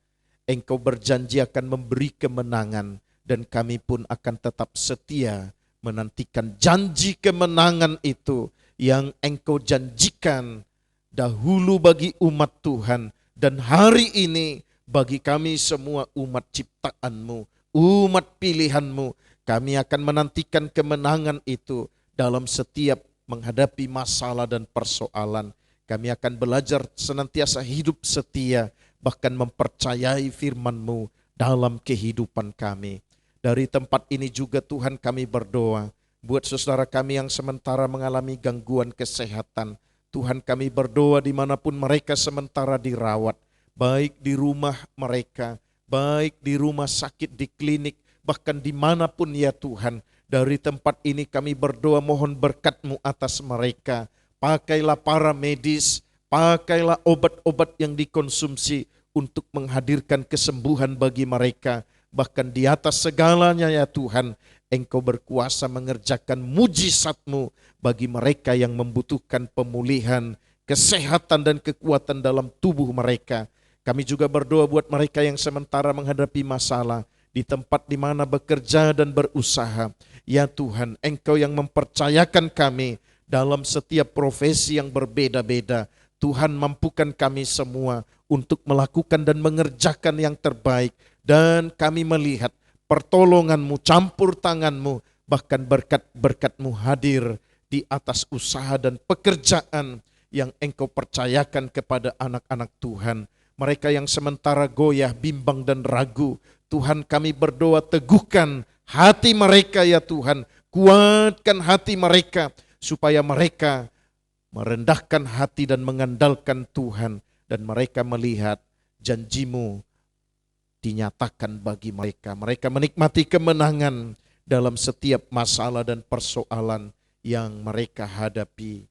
Engkau berjanji akan memberi kemenangan dan kami pun akan tetap setia menantikan janji kemenangan itu yang Engkau janjikan dahulu bagi umat Tuhan dan hari ini bagi kami semua umat ciptaan-Mu, umat pilihan-Mu. Kami akan menantikan kemenangan itu dalam setiap menghadapi masalah dan persoalan. Kami akan belajar senantiasa hidup setia, bahkan mempercayai firman-Mu dalam kehidupan kami. Dari tempat ini juga Tuhan kami berdoa, buat saudara kami yang sementara mengalami gangguan kesehatan. Tuhan kami berdoa dimanapun mereka sementara dirawat, baik di rumah mereka, baik di rumah sakit, di klinik, bahkan dimanapun, ya Tuhan. Dari tempat ini kami berdoa mohon berkat-Mu atas mereka. Pakailah para medis, pakailah obat-obat yang dikonsumsi untuk menghadirkan kesembuhan bagi mereka. Bahkan di atas segalanya, ya Tuhan, Engkau berkuasa mengerjakan mujizat-Mu bagi mereka yang membutuhkan pemulihan, kesehatan dan kekuatan dalam tubuh mereka. Kami juga berdoa buat mereka yang sementara menghadapi masalah di tempat di mana bekerja dan berusaha. Ya Tuhan, Engkau yang mempercayakan kami dalam setiap profesi yang berbeda-beda. Tuhan, mampukan kami semua untuk melakukan dan mengerjakan yang terbaik. Dan kami melihat pertolongan-Mu, campur tangan-Mu, bahkan berkat-berkat-Mu hadir di atas usaha dan pekerjaan yang Engkau percayakan kepada anak-anak Tuhan. Mereka yang sementara goyah, bimbang dan ragu, Tuhan kami berdoa teguhkan hati mereka ya Tuhan. Kuatkan hati mereka supaya mereka merendahkan hati dan mengandalkan Tuhan. Dan mereka melihat janji-Mu dinyatakan bagi mereka. Mereka menikmati kemenangan dalam setiap masalah dan persoalan yang mereka hadapi.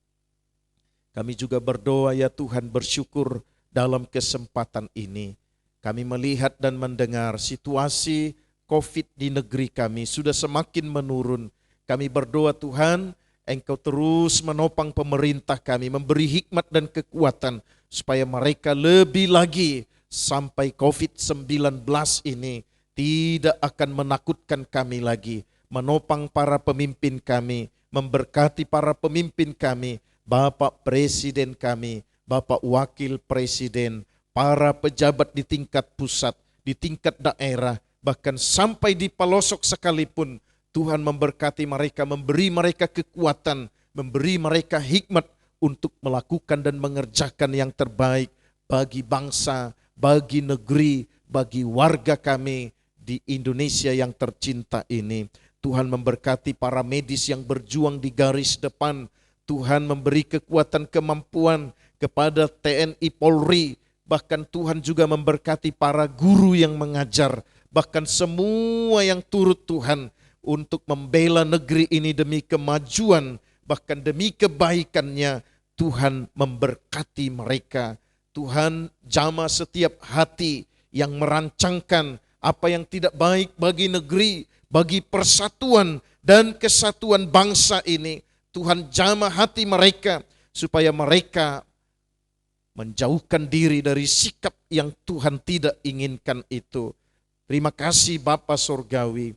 Kami juga berdoa ya Tuhan, bersyukur dalam kesempatan ini. Kami melihat dan mendengar situasi COVID di negeri kami sudah semakin menurun. Kami berdoa Tuhan, Engkau terus menopang pemerintah kami, memberi hikmat dan kekuatan supaya mereka lebih lagi sampai COVID-19 ini tidak akan menakutkan kami lagi. Menopang para pemimpin kami, memberkati para pemimpin kami, Bapak Presiden kami, Bapak Wakil Presiden, para pejabat di tingkat pusat, di tingkat daerah, bahkan sampai di pelosok sekalipun. Tuhan memberkati mereka, memberi mereka kekuatan, memberi mereka hikmat untuk melakukan dan mengerjakan yang terbaik bagi bangsa, bagi negeri, bagi warga kami di Indonesia yang tercinta ini. Tuhan memberkati para medis yang berjuang di garis depan. Tuhan memberi kekuatan kemampuan kepada TNI Polri. Bahkan Tuhan juga memberkati para guru yang mengajar. Bahkan semua yang turut Tuhan untuk membela negeri ini demi kemajuan, bahkan demi kebaikannya. Tuhan memberkati mereka. Tuhan jamah setiap hati yang merancangkan apa yang tidak baik bagi negeri, bagi persatuan dan kesatuan bangsa ini. Tuhan jamah hati mereka supaya mereka menjauhkan diri dari sikap yang Tuhan tidak inginkan itu. Terima kasih Bapa Surgawi.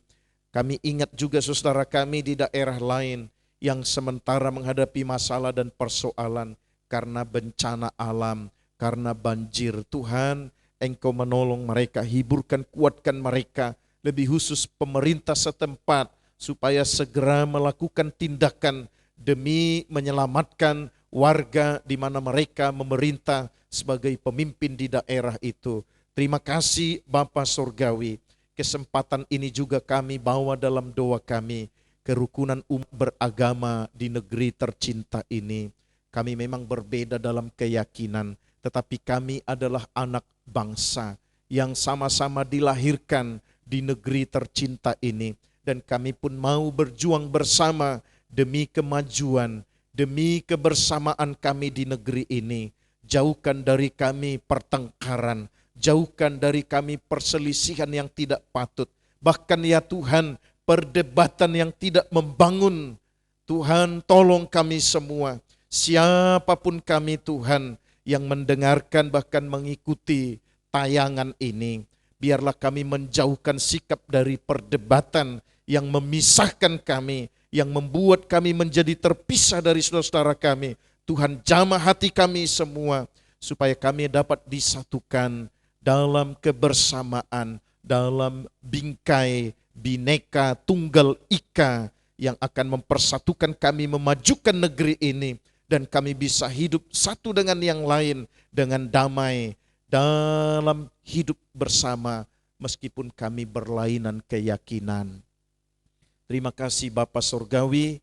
Kami ingat juga saudara kami di daerah lain yang sementara menghadapi masalah dan persoalan karena bencana alam, karena banjir. Tuhan, Engkau menolong mereka, hiburkan, kuatkan mereka, lebih khusus pemerintah setempat, supaya segera melakukan tindakan demi menyelamatkan warga di mana mereka memerintah sebagai pemimpin di daerah itu. Terima kasih Bapa Surgawi. Kesempatan ini juga kami bawa dalam doa kami, kerukunan umat beragama di negeri tercinta ini. Kami memang berbeda dalam keyakinan, tetapi kami adalah anak bangsa yang sama-sama dilahirkan di negeri tercinta ini. Dan kami pun mau berjuang bersama demi kemajuan, demi kebersamaan kami di negeri ini. Jauhkan dari kami pertengkaran, jauhkan dari kami perselisihan yang tidak patut. Bahkan ya Tuhan, perdebatan yang tidak membangun. Tuhan, tolong kami semua, siapapun kami Tuhan, yang mendengarkan bahkan mengikuti tayangan ini. Biarlah kami menjauhkan sikap dari perdebatan yang memisahkan kami, yang membuat kami menjadi terpisah dari saudara-saudara kami. Tuhan, jamah hati kami semua, supaya kami dapat disatukan dalam kebersamaan, dalam bingkai Bhinneka Tunggal Ika yang akan mempersatukan kami, memajukan negeri ini, dan kami bisa hidup satu dengan yang lain dengan damai dalam hidup bersama meskipun kami berlainan keyakinan. Terima kasih Bapa Surgawi,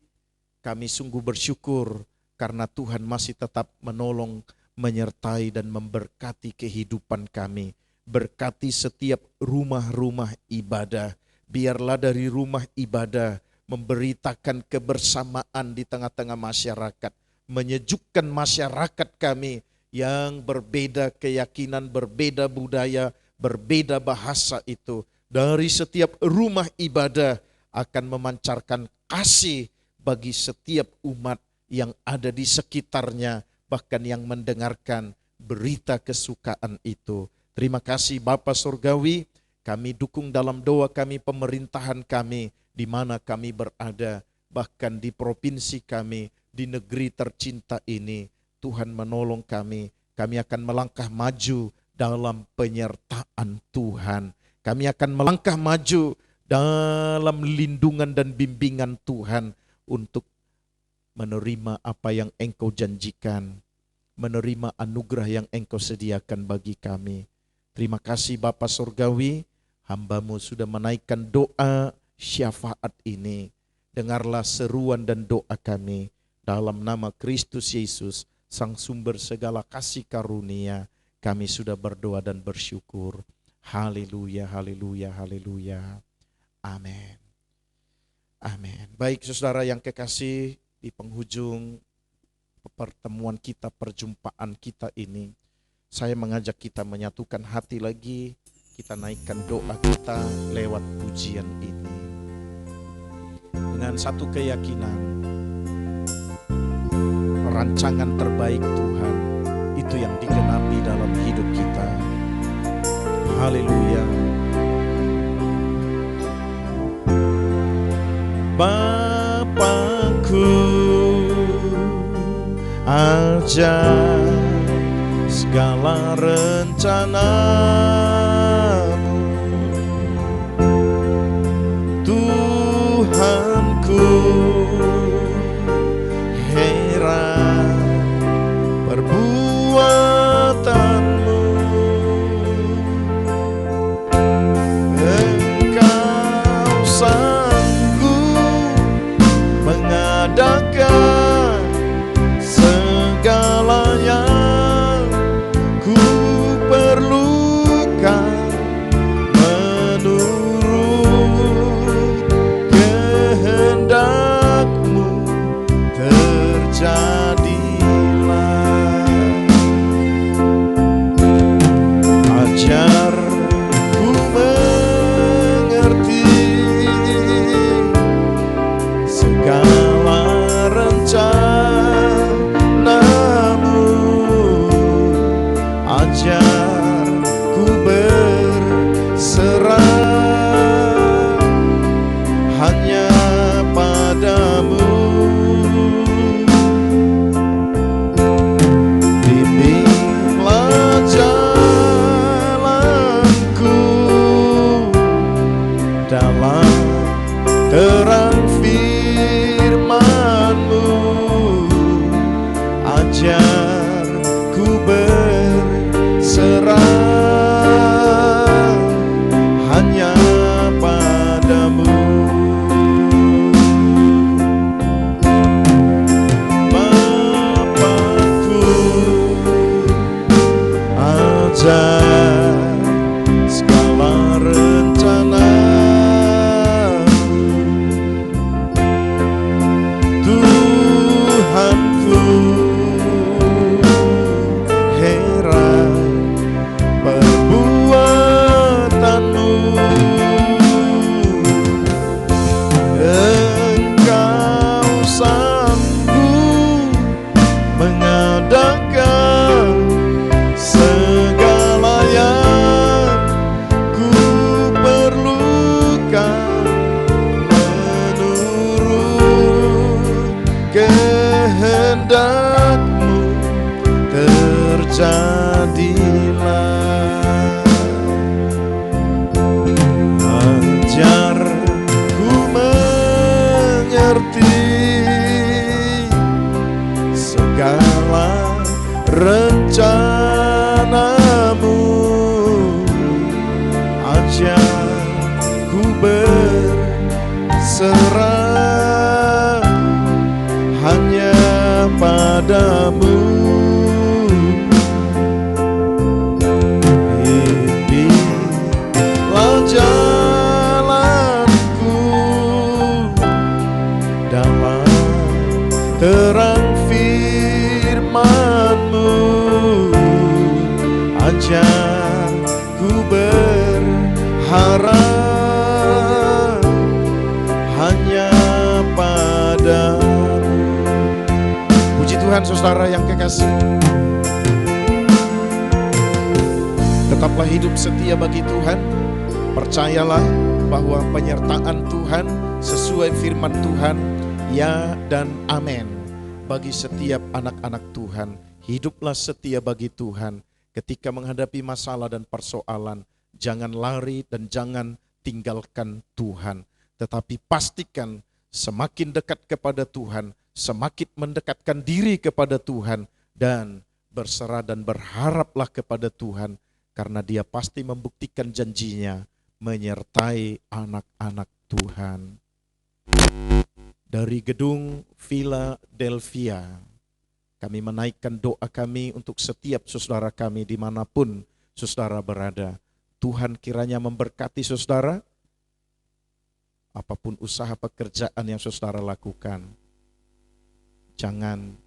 kami sungguh bersyukur karena Tuhan masih tetap menolong, menyertai dan memberkati kehidupan kami. Berkati setiap rumah-rumah ibadah. Biarlah dari rumah ibadah memberitakan kebersamaan di tengah-tengah masyarakat, menyejukkan masyarakat kami yang berbeda keyakinan, berbeda budaya, berbeda bahasa itu. Dari setiap rumah ibadah akan memancarkan kasih bagi setiap umat yang ada di sekitarnya, bahkan yang mendengarkan berita kesukaan itu. Terima kasih Bapa Surgawi, kami dukung dalam doa kami, pemerintahan kami, di mana kami berada, bahkan di provinsi kami, di negeri tercinta ini. Tuhan menolong kami akan melangkah maju dalam penyertaan Tuhan. Kami akan melangkah maju dalam lindungan dan bimbingan Tuhan untuk menerima apa yang Engkau janjikan, menerima anugerah yang Engkau sediakan bagi kami. Terima kasih Bapa Surgawi, hamba-Mu sudah menaikkan doa syafaat ini. Dengarlah seruan dan doa kami dalam nama Kristus Yesus, Sang sumber segala kasih karunia. Kami sudah berdoa dan bersyukur. Haleluya, haleluya, haleluya. Amin. Amin. Baik saudara yang kekasih, di penghujung pertemuan kita, perjumpaan kita ini, saya mengajak kita menyatukan hati lagi, kita naikkan doa kita lewat pujian ini. Dengan satu keyakinan, rancangan terbaik Tuhan itu yang digenapi dalam hidup kita. Haleluya. Bapakku, ajar segala rencanamu, Tuhanku, heran perbuatanmu. Engkau sanggup mengadakan segala yang ku perlukan, menurut kehendak-Mu terjadilah. Ajar ku mengerti segala rencana-Mu, ajar ku berserah hanya padamu. Bimbinglah jalanku dalam terang firman-Mu, ajar ku berserah hanya padamu. Bapakku, ajar segala rencana-Mu, Tuhanku, heran perbuatanmu. Engkau sanggup mengadakan segala yang ku perlukan, menurut kehendak-Mu terjadilah. Ajar ku mengerti segala rencana-Mu, ajar ku berserah hanya padamu. Bimbinglah jalanku dalam terang firman-Mu, ajar ku berharap Tuhan, saudara yang kekasih. Tetaplah hidup setia bagi Tuhan. Percayalah bahwa penyertaan Tuhan sesuai firman Tuhan, ya dan amin. Bagi setiap anak-anak Tuhan, hiduplah setia bagi Tuhan. Ketika menghadapi masalah dan persoalan, jangan lari dan jangan tinggalkan Tuhan. Tetapi pastikan semakin dekat kepada Tuhan, semakin mendekatkan diri kepada Tuhan, dan berserah dan berharaplah kepada Tuhan, karena Dia pasti membuktikan janjinya menyertai anak-anak Tuhan. Dari gedung Philadelphia, kami menaikkan doa kami untuk setiap saudara kami dimanapun saudara berada. Tuhan kiranya memberkati saudara, apapun usaha pekerjaan yang saudara lakukan. Jangan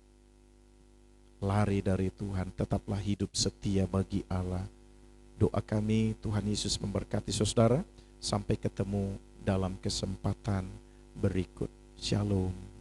lari dari Tuhan, tetaplah hidup setia bagi Allah. Doa kami, Tuhan Yesus memberkati saudara. Sampai ketemu dalam kesempatan berikut. Shalom.